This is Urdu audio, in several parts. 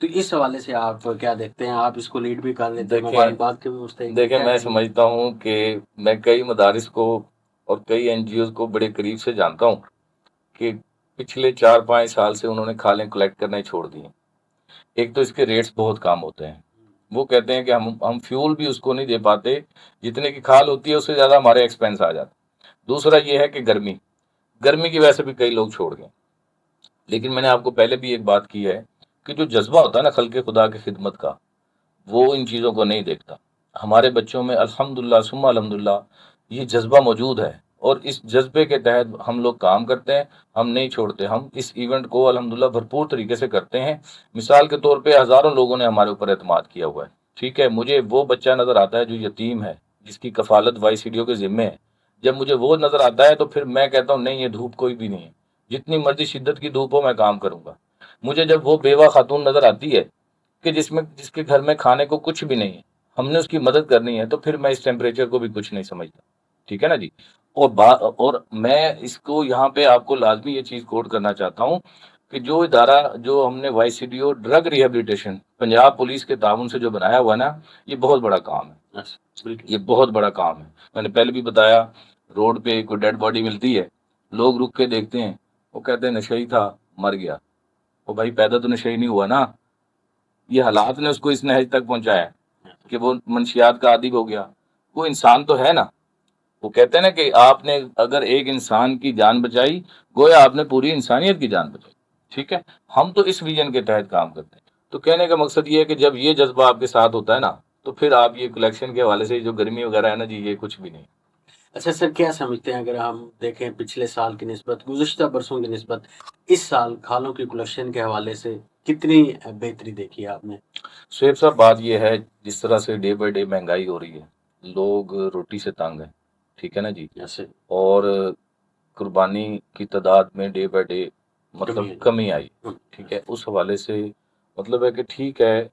تو اس حوالے سے آپ کیا دیکھتے ہیں؟ آپ اس کو لیڈ بھی کر لیتے ہیں، دیکھیں مبارکباد کے بھی مستحق، دیکھیں کیا میں کہیں گے؟ سمجھتا ہوں کہ میں کئی مدارس کو اور کئی این جی اوز کو بڑے قریب سے جانتا ہوں کہ پچھلے 4-5 سال سے انہوں نے کھالیں کلیکٹ کرنا ہی چھوڑ دی ہیں۔ ایک تو اس کے ریٹس بہت کم ہوتے ہیں، وہ کہتے ہیں کہ ہم فیول بھی اس کو نہیں دے پاتے، جتنے کی کھال ہوتی ہے اس سے زیادہ ہمارے ایکسپینس آ جاتا ہے۔ دوسرا یہ ہے کہ گرمی کی وجہ سے بھی کئی لوگ چھوڑ گئے۔ لیکن میں نے آپ کو پہلے بھی ایک بات کی ہے کہ جو جذبہ ہوتا ہے نا خلق خدا کی خدمت کا، وہ ان چیزوں کو نہیں دیکھتا۔ ہمارے بچوں میں الحمدللہ ثم الحمدللہ یہ جذبہ موجود ہے، اور اس جذبے کے تحت ہم لوگ کام کرتے ہیں، ہم نہیں چھوڑتے۔ ہم اس ایونٹ کو الحمدللہ بھرپور طریقے سے کرتے ہیں۔ مثال کے طور پہ ہزاروں لوگوں نے ہمارے اوپر اعتماد کیا ہوا ہے، ٹھیک ہے۔ مجھے وہ بچہ نظر آتا ہے جو یتیم ہے، جس کی کفالت وائی سی ڈی او کے ذمے ہے، جب مجھے وہ نظر آتا ہے تو پھر میں کہتا ہوں نہیں، یہ دھوپ کوئی بھی نہیں ہے، جتنی مرضی شدت کی دھوپ ہو میں کام کروں گا۔ مجھے جب وہ بیوہ خاتون نظر آتی ہے کہ جس کے گھر میں کھانے کو کچھ بھی نہیں ہے، ہم نے اس کی مدد کرنی ہے، تو پھر میں اس ٹیمپریچر کو بھی کچھ نہیں سمجھتا، ٹھیک ہے نا جی۔ اور میں اس کو یہاں پہ آپ کو لازمی یہ چیز کوٹ کرنا چاہتا ہوں کہ جو ادارہ جو ہم نے Y C D O drug rehabilitation Punjab police کے تعاون سے جو بنایا ہوا ہے نا، یہ بہت بڑا کام ہے، بالکل یہ بہت بڑا کام ہے۔ میں نے پہلے بھی بتایا، روڈ پہ کوئی ڈیڈ باڈی ملتی ہے، لوگ رک کے دیکھتے ہیں، وہ کہتے ہیں نشئی تھا مر گیا۔ وہ بھائی پیدا تو نشئی نہیں ہوا نا، یہ حالات نے اس کو اس نہج تک پہنچایا کہ وہ منشیات کا عادی ہو گیا۔ وہ انسان تو ہے نا۔ وہ کہتے ہیں نا کہ آپ نے اگر ایک انسان کی جان بچائی، گویا آپ نے پوری انسانیت کی جان بچائی، ٹھیک ہے۔ ہم تو اس ویژن کے تحت کام کرتے ہیں۔ تو کہنے کا مقصد یہ ہے کہ جب یہ جذبہ آپ کے ساتھ ہوتا ہے نا، تو پھر آپ یہ کلیکشن کے حوالے سے جو گرمی وغیرہ ہے نا جی، یہ کچھ بھی نہیں۔ اچھا سر، کیا سمجھتے ہیں اگر ہم دیکھیں پچھلے سال کی نسبت، گزشتہ برسوں کی نسبت، اس سال کھالوں کی کلیکشن کے حوالے سے کتنی بہتری دیکھی ہے آپ نے؟ شعیب صاحب بات یہ ہے، جس طرح سے ڈے بائی ڈے مہنگائی ہو رہی ہے، لوگ روٹی سے تنگ ہیں، ٹھیک ہے نا جی، ایسے اور قربانی کی تعداد میں ڈے بائی ڈے مطلب کمی آئی، ٹھیک ہے۔ اس حوالے سے مطلب ہے کہ ٹھیک ہے،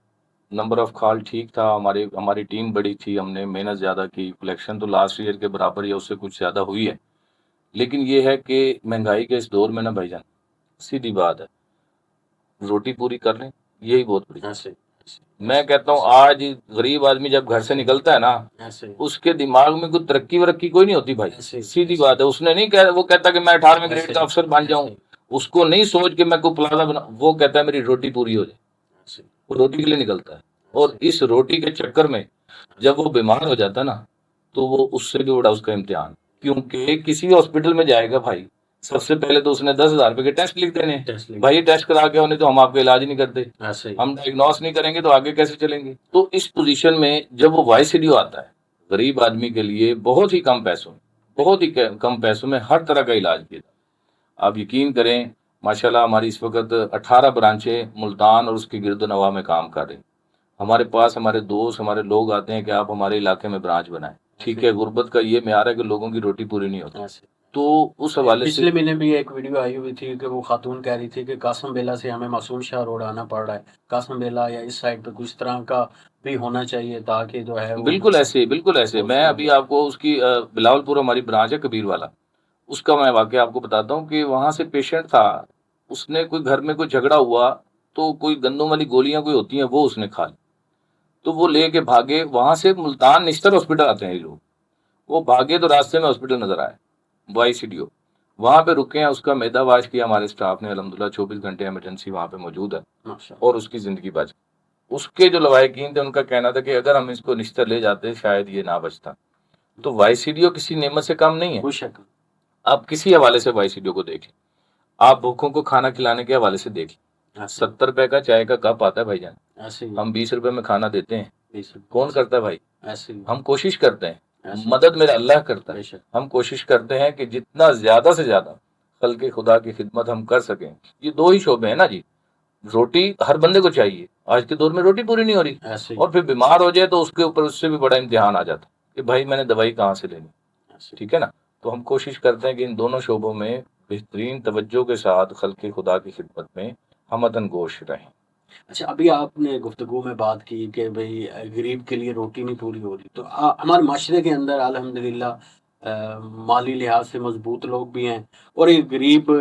نمبر آف کھال ٹھیک تھا، ہماری ٹیم بڑی تھی، ہم نے محنت زیادہ کی، کلیکشن تو لاسٹ ایئر کے برابر یا اس سے کچھ زیادہ ہوئی ہے۔ لیکن یہ ہے کہ مہنگائی کے اس دور میں نا بھائی جان، سیدھی بات ہے، روٹی پوری کر لیں، یہی بہت بڑی۔ میں کہتا ہوں آج غریب آدمی جب گھر سے نکلتا ہے نا، اس کے دماغ میں کوئی ترقی ورقی کوئی نہیں ہوتی بھائی، سیدھی بات ہے۔ اس نے نہیں وہ کہتا کہ میں 18ویں گریڈ کا افسر بن جاؤں، اس کو نہیں سوچ کہ میں کوئی پلازا بنا، وہ کہتا ہے میری روٹی پوری ہو جائے، وہ روٹی کے لیے نکلتا ہے۔ اور اس روٹی کے چکر میں جب وہ بیمار ہو جاتا ہے نا، تو وہ اس سے بھی بڑا اس کا امتحان، کیونکہ کسی ہاسپٹل میں جائے گا بھائی، سب سے پہلے تو اس نے 10,000 روپے کے ٹیسٹ لکھ دینے، بھائی ٹیسٹ کرا کے ہونے تو ہم آپ کا علاج نہیں کرتے، ہم ڈائگنوس نہیں کریں گے تو آگے کیسے چلیں گے۔ تو اس پوزیشن میں جب وہ وائی سی ڈی او آتا ہے، غریب آدمی کے لیے بہت ہی کم پیسوں میں ہر طرح کا علاج کیا جاتا ہے۔ آپ یقین کریں، ماشاءاللہ ہماری اس وقت 18 برانچیں ملتان اور اس کی گرد و نواح میں کام کر رہی ہیں۔ ہمارے پاس ہمارے دوست، ہمارے لوگ آتے ہیں کہ آپ ہمارے علاقے میں برانچ بنائیں، ٹھیک ہے۔ غربت کا یہ معیار ہے کہ لوگوں کی روٹی پوری نہیں ہوتی۔ تو اس حوالے سے پچھلے مہینے بھی ایک ویڈیو آئی ہوئی تھی کہ وہ خاتون کہہ رہی تھی کہ قاسم بیلا سے ہمیں معصوم شاہ روڈ آنا پڑ رہا ہے، قاسم بیلا یا اس سائڈ پہ کچھ طرح کا بھی ہونا چاہیے تاکہ جو ہے بالکل ایسے میں ابھی آپ کو اس کی بلاول پور ہماری برانچ ہے کبیر والا، اس کا میں واقعہ آپ کو بتاتا ہوں کہ وہاں سے پیشنٹ تھا، اس نے کوئی گھر میں کوئی جھگڑا ہوا تو کوئی گندوں والی گولیاں کوئی ہوتی ہیں وہ اس نے کھا لی، تو وہ لے کے بھاگے وہاں سے، ملتان نشتر ہاسپٹل آتے ہیں یہ لوگ، وہ بھاگے تو راستے میں ہاسپٹل نظر آئے، وائی سی ڈی او وہاں پہ رکے ہیں، اس کا میدا واش کیا ہمارے اسٹاف نے، الحمدللہ 24 گھنٹے ایمرجنسی وہاں پہ موجود ہے، اور اس کی زندگی بچ گئی۔ اس کے جو لواحقین تھے ان کا کہنا تھا کہ اگر ہم اس کو نشتر لے جاتے شاید یہ نہ بچتا۔ تو وائی سی ڈی او کسی نعمت سے کم نہیں ہے، آپ کسی حوالے سے وائی سی ڈی او کو دیکھ لیں، آپ بھوکوں کو کھانا کھلانے کے حوالے سے دیکھ لیں، 70 روپے کا چائے کا کپ آتا ہے بھائی جان، ہم 20 روپے میں کھانا دیتے ہیں، کون کرتا ہے بھائی؟ ہم کوشش کرتے ہیں، مدد میرا اللہ کرتا ہے، ہم کوشش کرتے ہیں کہ جتنا زیادہ سے زیادہ خلق خدا کی خدمت ہم کر سکیں۔ یہ دو ہی شعبے ہیں نا جی، روٹی ہر بندے کو چاہیے، آج کے دور میں روٹی پوری نہیں ہو رہی، اور پھر بیمار ہو جائے تو اس کے اوپر اس سے بھی بڑا امتحان آ جاتا ہے کہ بھائی میں نے دوائی کہاں سے لینی، ٹھیک ہے نا۔ تو ہم کوشش کرتے ہیں کہ ان دونوں شعبوں میں بہترین توجہ کے ساتھ خلق خدا کی خدمت میں ہمدن گوش رہیں۔ اچھا، ابھی آپ نے گفتگو میں بات کی کہ بھئی غریب کے لیے روٹی نہیں پوری ہو رہی، تو ہمارے معاشرے کے اندر الحمدللہ مالی لحاظ سے مضبوط لوگ بھی ہیں اور ایک غریب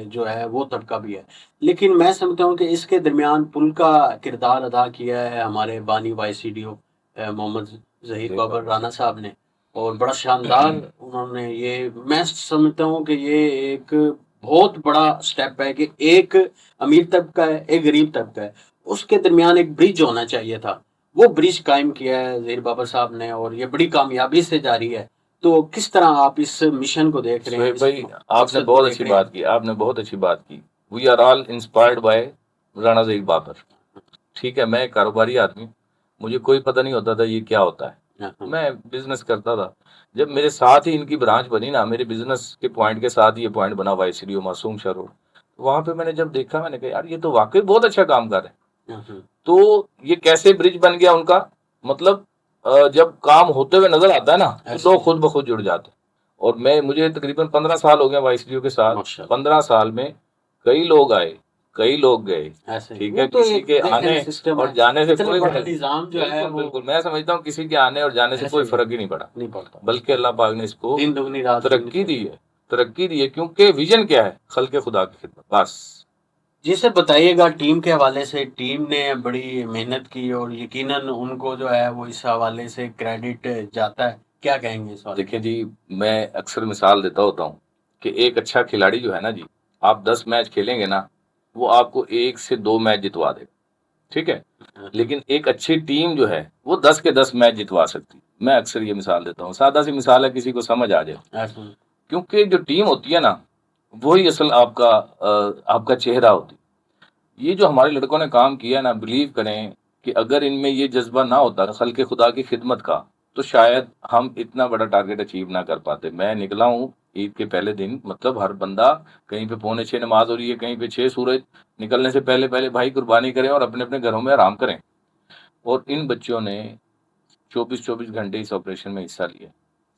جو ہے وہ طبقہ بھی ہے، لیکن میں سمجھتا ہوں کہ اس کے درمیان پل کا کردار ادا کیا ہے ہمارے بانی وائی سی ڈی او محمد ظہیر بابر رانا صاحب نے، اور بڑا شاندار انہوں نے یہ، میں سمجھتا ہوں کہ یہ ایک بہت بڑا سٹیپ ہے کہ ایک امیر طبقہ ہے، ایک غریب طبقہ ہے، اس کے درمیان ایک برج ہونا چاہیے تھا، وہ برج قائم کیا ہے ظہیر بابر صاحب نے، اور یہ بڑی کامیابی سے جاری ہے۔ تو کس طرح آپ اس مشن کو دیکھ رہے ہیں؟ سہیب بھائی آپ نے بہت اچھی بات کی، آپ نے بہت اچھی بات کی۔ We are all inspired by Rana Zaheer Babar. ٹھیک ہے، میں ایک کاروباری آدمی، مجھے کوئی پتہ نہیں ہوتا تھا یہ کیا ہوتا ہے، میں بزنس کرتا تھا۔ جب میرے ساتھ ہی ان کی برانچ بنی نا، میرے بزنس کے پوائنٹ کے ساتھ یہ پوائنٹ بنا وائی سی ڈی او معصوم شاہ روڈ، وہاں پہ میں نے جب دیکھا میں نے کہا یار یہ تو واقعی بہت اچھا کام کر رہے ہیں۔ تو یہ کیسے برج بن گیا ان کا، مطلب جب کام ہوتے ہوئے نظر آتا ہے نا تو لوگ خود بخود جڑ جاتے ہیں۔ اور مجھے تقریباً 15 سال ہو گئے وائی سی ڈی او کے ساتھ، 15 سال میں کئی لوگ آئے کئی لوگ گئے، ٹھیک ہے، کسی کے آنے اور جانے سے کوئی نظام جو ہے بالکل میں سمجھتا ہوں کسی کے آنے اور جانے سے کوئی فرق ہی نہیں پڑا، بلکہ اللہ پاک نے اس کو ترقی دی ہے، کیونکہ ویژن کیا ہے، خلق خدا کی خدمت، بس۔ جی سر بتائیے گا، ٹیم کے حوالے سے ٹیم نے بڑی محنت کی اور یقیناً ان کو جو ہے وہ اس حوالے سے کریڈٹ جاتا ہے، کیا کہیں گے اس حوالے؟ دیکھیں جی، میں اکثر مثال دیتا ہوتا ہوں کہ ایک اچھا کھلاڑی جو ہے نا جی، آپ 10 میچ کھیلیں گے نا، وہ آپ کو 1 سے 2 میچ جتوا دے گا، ٹھیک ہے، لیکن ایک اچھی ٹیم جو ہے وہ 10 کے 10 میچ جتوا سکتی۔ میں اکثر یہ مثال دیتا ہوں، سادہ سی مثال ہے، کسی کو سمجھ آ جائے، کیونکہ جو ٹیم ہوتی ہے نا وہی اصل آپ کا چہرہ ہوتی۔ یہ جو ہمارے لڑکوں نے کام کیا نا، بلیو کریں کہ اگر ان میں یہ جذبہ نہ ہوتا خلق خدا کی خدمت کا تو شاید ہم اتنا بڑا ٹارگیٹ اچیو نہ کر پاتے۔ میں نکلا ہوں عید کے پہلے دن، مطلب ہر بندہ کہیں پہ 5:45 نماز ہو رہی ہے، کہیں پہ 6 سورج نکلنے سے پہلے بھائی قربانی کریں اور اپنے اپنے گھروں میں آرام کریں۔ اور ان بچوں نے 24 گھنٹے اس آپریشن میں حصہ لیا،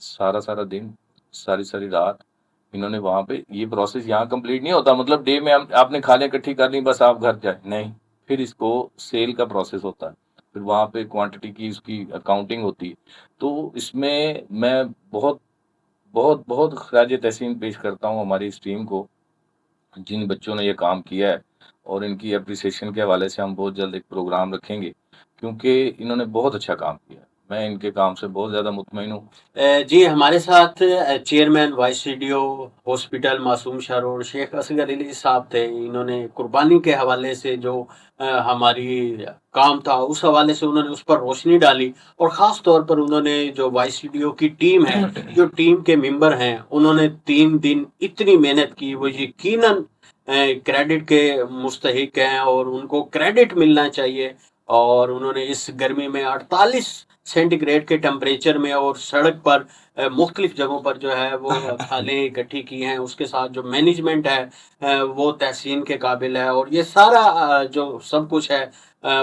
سارا دن، ساری رات انہوں نے وہاں پہ۔ یہ پروسیس یہاں کمپلیٹ نہیں ہوتا، مطلب ڈے میں آپ نے کھالیں اکٹھی کر لی بس آپ گھر جائیں، نہیں، پھر اس کو سیل کا پروسیس ہوتا ہے، پھر وہاں پہ کوانٹٹی کی اس کی اکاؤنٹنگ ہوتی ہے۔ تو اس میں میں بہت خراج تحسین پیش کرتا ہوں ہماری اس ٹیم کو، جن بچوں نے یہ کام کیا ہے، اور ان کی اپریسیشن کے حوالے سے ہم بہت جلد ایک پروگرام رکھیں گے، کیونکہ انہوں نے بہت اچھا کام کیا ہے۔ میں ان کے کام سے بہت زیادہ مطمئن ہوں۔ جی ہمارے ساتھ chairman Y C D O hospital Masoom Shah road شیخ اصغر علی صاحب تھے، انہوں نے قربانی کے حوالے سے جو ہماری کام تھا اس حوالے سے انہوں نے اس پر روشنی ڈالی، اور خاص طور پر انہوں نے جو وائی سی ڈی او کی ٹیم ہے، جو ٹیم کے ممبر ہیں، انہوں نے 3 دن اتنی محنت کی، وہ یقیناً کریڈٹ کے مستحق ہیں اور ان کو کریڈٹ ملنا چاہیے۔ اور انہوں نے اس گرمی میں 48 سینٹی گریڈ کے ٹمپریچر میں اور سڑک پر مختلف جگہوں پر جو ہے وہ کھالیں اکٹھی کی ہیں، اس کے ساتھ جو مینجمنٹ ہے وہ تحسین کے قابل ہے، اور یہ سارا جو سب کچھ ہے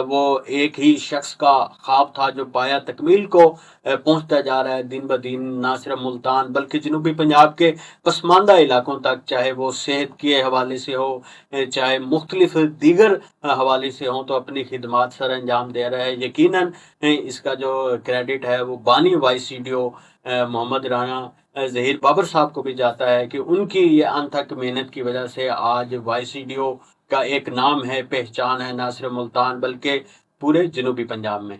وہ ایک ہی شخص کا خواب تھا جو پایا تکمیل کو پہنچتا جا رہا ہے دن بدن، نہ صرف ملتان بلکہ جنوبی پنجاب کے پسماندہ علاقوں تک، چاہے وہ صحت کے حوالے سے ہو، چاہے مختلف دیگر حوالے سے ہوں، تو اپنی خدمات سر انجام دے رہا ہے۔ یقیناً اس کا جو کریڈٹ ہے وہ بانی وائی سی ڈی او محمد رانا ظہیر بابر صاحب کو بھی جاتا ہے، کہ ان کی یہ انتھک محنت کی وجہ سے آج وائی سی ڈی او کا ایک نام ہے، پہچان ہے، نہ صرف ملتان بلکہ پورے جنوبی پنجاب میں۔